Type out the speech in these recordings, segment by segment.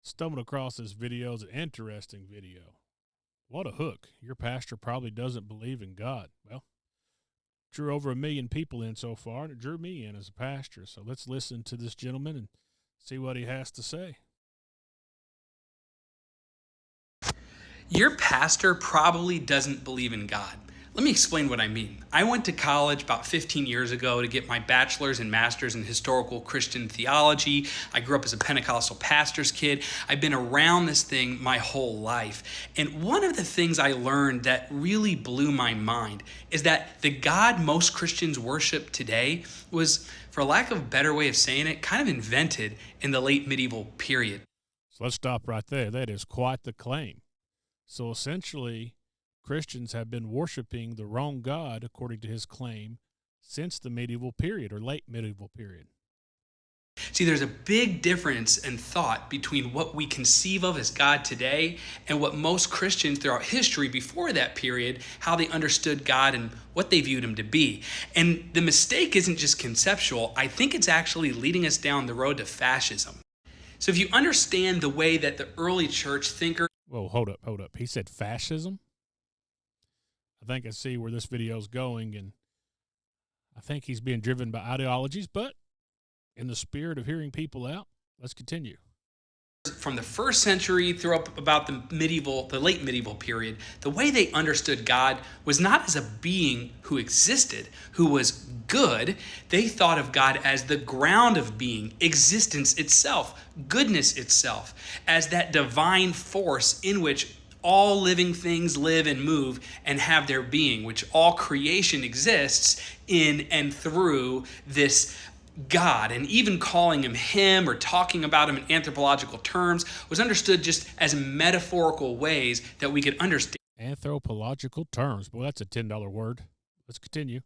Stumbled across this video. It's an interesting video. What a hook. Your pastor probably doesn't believe in God. Well, drew over 1 million people in so far, and it drew me in as a pastor. So let's listen to this gentleman and see what he has to say. Your pastor probably doesn't believe in God. Let me explain what I mean. I went to college about 15 years ago to get my bachelor's and master's in historical Christian theology. I grew up as a Pentecostal pastor's kid. I've been around this thing my whole life. And one of the things I learned that really blew my mind is that the God most Christians worship today was, for lack of a better way of saying it, kind of invented in the late medieval period. So let's stop right there. That is quite the claim. So essentially, Christians have been worshiping the wrong God, according to his claim, since the medieval period or late medieval period. See, there's a big difference in thought between what we conceive of as God today and what most Christians throughout history before that period, how they understood God and what they viewed him to be. And the mistake isn't just conceptual. I think it's actually leading us down the road to fascism. So if you understand the way that the early church thinkers... Whoa, hold up. He said fascism? I think I see where this video is going, and I think he's being driven by ideologies, but in the spirit of hearing people out, let's continue. From the first century through up about the late medieval period, the way they understood God was not as a being who existed, who was good. They thought of God as the ground of being, existence itself, goodness itself, as that divine force in which all living things live and move and have their being, which all creation exists in and through this God. And even calling him or talking about him in anthropological terms was understood just as metaphorical ways that we could understand Anthropological terms. Boy, that's a $10 word. Let's continue.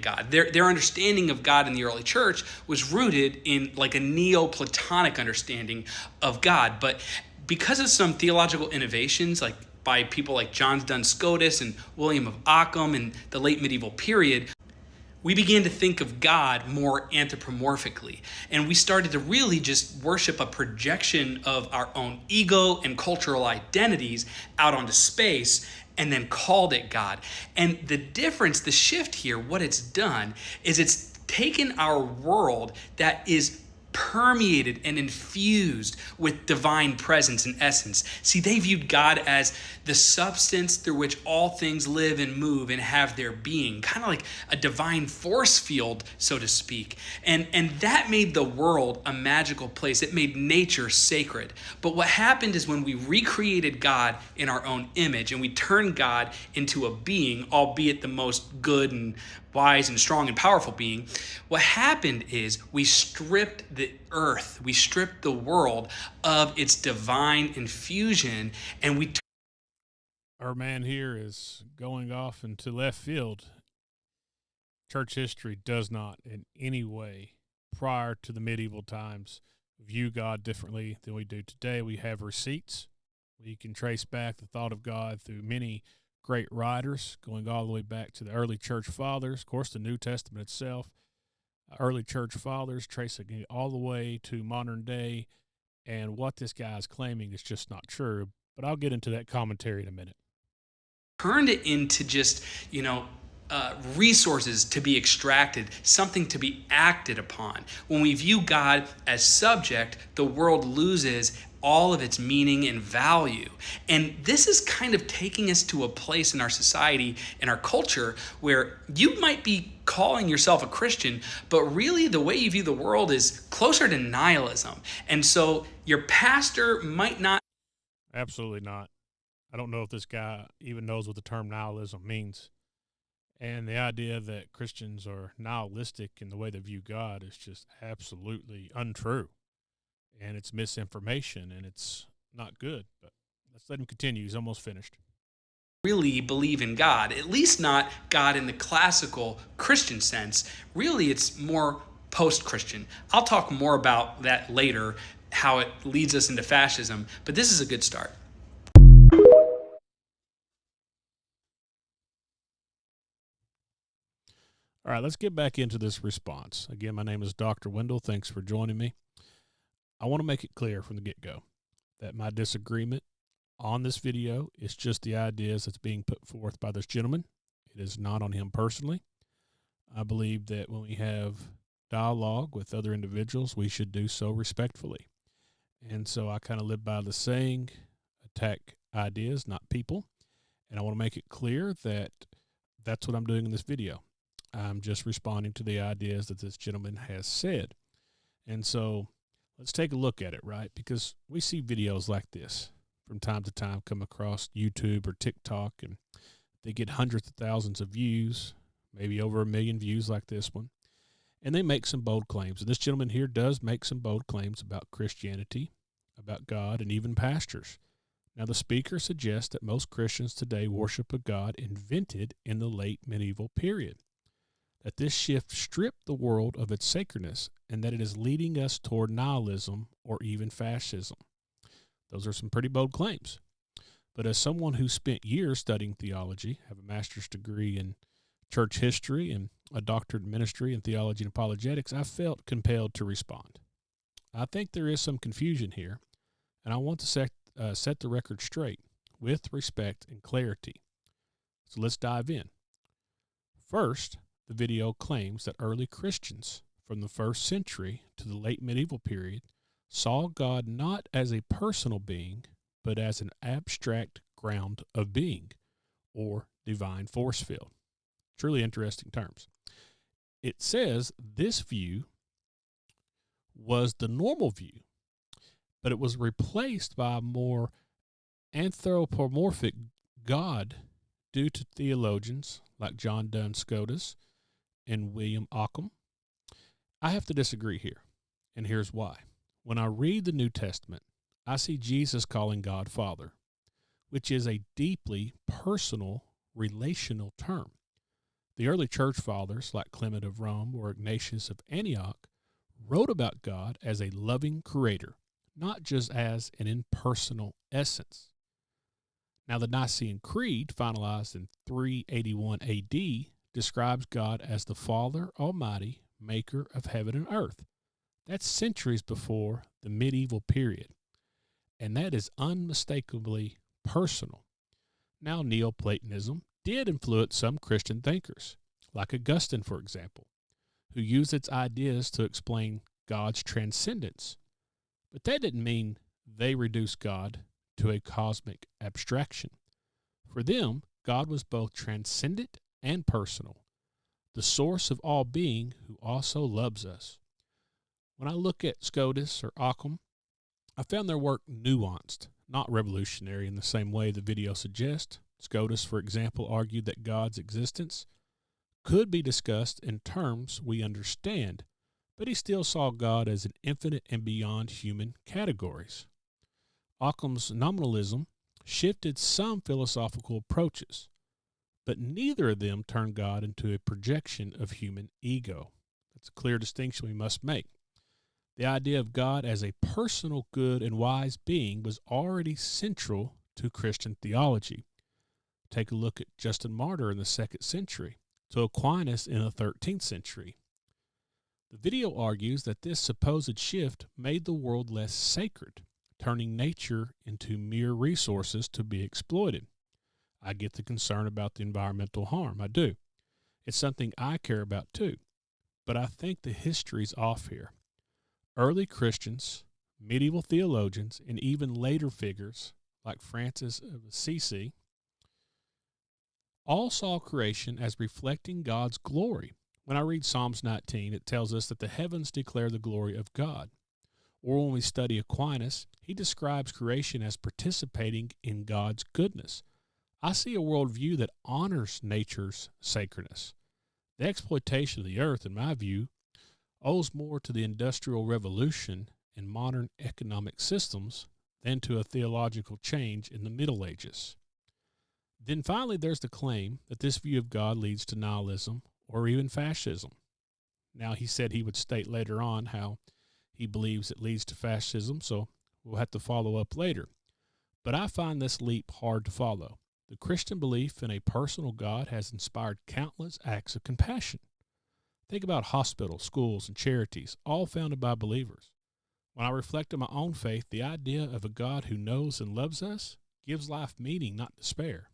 God. Their understanding of God in the early church was rooted in like a Neoplatonic understanding of God. But because of some theological innovations, like by people like Duns Scotus and William of Ockham in the late medieval period, we began to think of God more anthropomorphically. And we started to really just worship a projection of our own ego and cultural identities out onto space and then called it God. And the difference, the shift here, what it's done is it's taken our world that is permeated and infused with divine presence and essence. See, they viewed God as the substance through which all things live and move and have their being, kind of like a divine force field, so to speak. And that made the world a magical place. It made nature sacred. But what happened is when we recreated God in our own image and we turned God into a being, albeit the most good and wise and strong and powerful being, what happened is we stripped the earth, we stripped the world of its divine infusion, and our man here is going off into left field. Church history does not in any way, prior to the medieval times, view God differently than we do today. We have receipts. We can trace back the thought of God through many great writers, going all the way back to the early church fathers, of course, the New Testament itself, early church fathers, tracing it all the way to modern day. And what this guy is claiming is just not true. But I'll get into that commentary in a minute. Turned it into just, resources to be extracted, something to be acted upon. When we view God as subject, the world loses all of its meaning and value. And this is kind of taking us to a place in our society, in our culture, where you might be calling yourself a Christian, but really the way you view the world is closer to nihilism. And so your pastor might not... Absolutely not. I don't know if this guy even knows what the term nihilism means. And the idea that Christians are nihilistic in the way they view God is just absolutely untrue. And it's misinformation, and it's not good. But let's let him continue. He's almost finished. Really believe in God, at least not God in the classical Christian sense. Really, it's more post-Christian. I'll talk more about that later, how it leads us into fascism, but this is a good start. All right, let's get back into this response. Again, my name is Dr. Wendell. Thanks for joining me. I want to make it clear from the get-go. that my disagreement on this video is just the ideas that's being put forth by this gentleman. It is not on him personally. I believe that when we have dialogue with other individuals, we should do so respectfully. And so I kind of live by the saying, attack ideas, not people. And I want to make it clear that that's what I'm doing in this video. I'm just responding to the ideas that this gentleman has said. And so let's take a look at it, right? Because we see videos like this from time to time come across YouTube or TikTok, and they get hundreds of thousands of views, maybe over 1 million views like this one. And they make some bold claims. And this gentleman here does make some bold claims about Christianity, about God, and even pastors. Now, the speaker suggests that most Christians today worship a God invented in the late medieval period, that this shift stripped the world of its sacredness, and that it is leading us toward nihilism or even fascism. Those are some pretty bold claims. But as someone who spent years studying theology, have a master's degree in church history and a doctorate in ministry in theology and apologetics, I felt compelled to respond. I think there is some confusion here, and I want to set the record straight with respect and clarity. So let's dive in. First, the video claims that early Christians from the 1st century to the late medieval period saw God not as a personal being, but as an abstract ground of being, or divine force field. Truly interesting terms. It says this view was the normal view, but it was replaced by a more anthropomorphic God due to theologians like Duns Scotus and Ockham. I have to disagree here, and here's why. When I read the New Testament, I see Jesus calling God Father, which is a deeply personal, relational term. The early church fathers, like Clement of Rome or Ignatius of Antioch, wrote about God as a loving creator, not just as an impersonal essence. Now, the Nicene Creed, finalized in 381 A.D., describes God as the Father Almighty, maker of heaven and earth. That's centuries before the medieval period, and that is unmistakably personal. Now, Neoplatonism did influence some Christian thinkers, like Augustine, for example, who used its ideas to explain God's transcendence. But that didn't mean they reduced God to a cosmic abstraction. For them, God was both transcendent and personal, the source of all being who also loves us. When I look at Scotus or Ockham, I found their work nuanced, not revolutionary in the same way the video suggests. Scotus, for example, argued that God's existence could be discussed in terms we understand, but he still saw God as an infinite and beyond human categories. Ockham's nominalism shifted some philosophical approaches, but neither of them turned God into a projection of human ego. That's a clear distinction we must make. The idea of God as a personal, good, and wise being was already central to Christian theology. Take a look at Justin Martyr in the 2nd century, to Aquinas in the 13th century. The video argues that this supposed shift made the world less sacred, turning nature into mere resources to be exploited. I get the concern about the environmental harm. I do. It's something I care about too. But I think the history's off here. Early Christians, medieval theologians, and even later figures like Francis of Assisi all saw creation as reflecting God's glory. When I read Psalms 19, it tells us that the heavens declare the glory of God. Or when we study Aquinas, he describes creation as participating in God's goodness. I see a worldview that honors nature's sacredness. The exploitation of the earth, in my view, owes more to the Industrial Revolution and modern economic systems than to a theological change in the Middle Ages. Then finally, there's the claim that this view of God leads to nihilism or even fascism. Now, he said he would state later on how he believes it leads to fascism, so we'll have to follow up later. But I find this leap hard to follow. The Christian belief in a personal God has inspired countless acts of compassion. Think about hospitals, schools, and charities, all founded by believers. When I reflect on my own faith, the idea of a God who knows and loves us gives life meaning, not despair.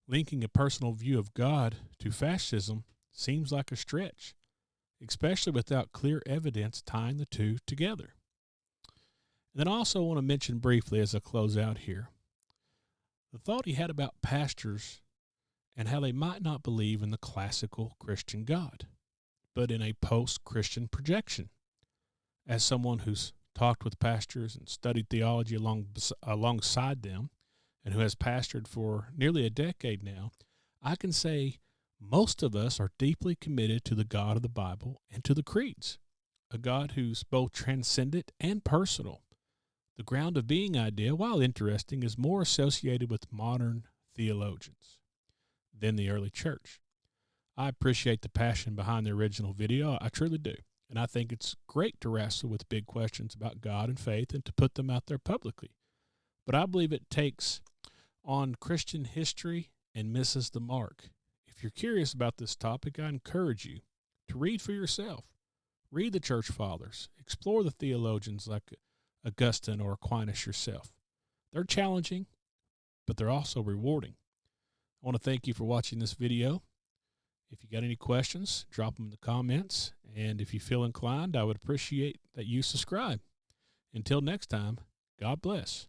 Linking a personal view of God to fascism seems like a stretch, especially without clear evidence tying the two together. And then I also want to mention briefly as I close out here, the thought he had about pastors and how they might not believe in the classical Christian God, but in a post-Christian projection. As someone who's talked with pastors and studied theology alongside them, and who has pastored for nearly a decade now, I can say most of us are deeply committed to the God of the Bible and to the creeds, a God who's both transcendent and personal. The ground of being idea, while interesting, is more associated with modern theologians than the early church. I appreciate the passion behind the original video. I truly do. And I think it's great to wrestle with big questions about God and faith and to put them out there publicly. But I believe it takes on Christian history and misses the mark. If you're curious about this topic, I encourage you to read for yourself. Read the church fathers. Explore the theologians like Augustine or Aquinas yourself. They're challenging, but they're also rewarding. I want to thank you for watching this video. If you got any questions, drop them in the comments. And if you feel inclined, I would appreciate that you subscribe. Until next time, God bless.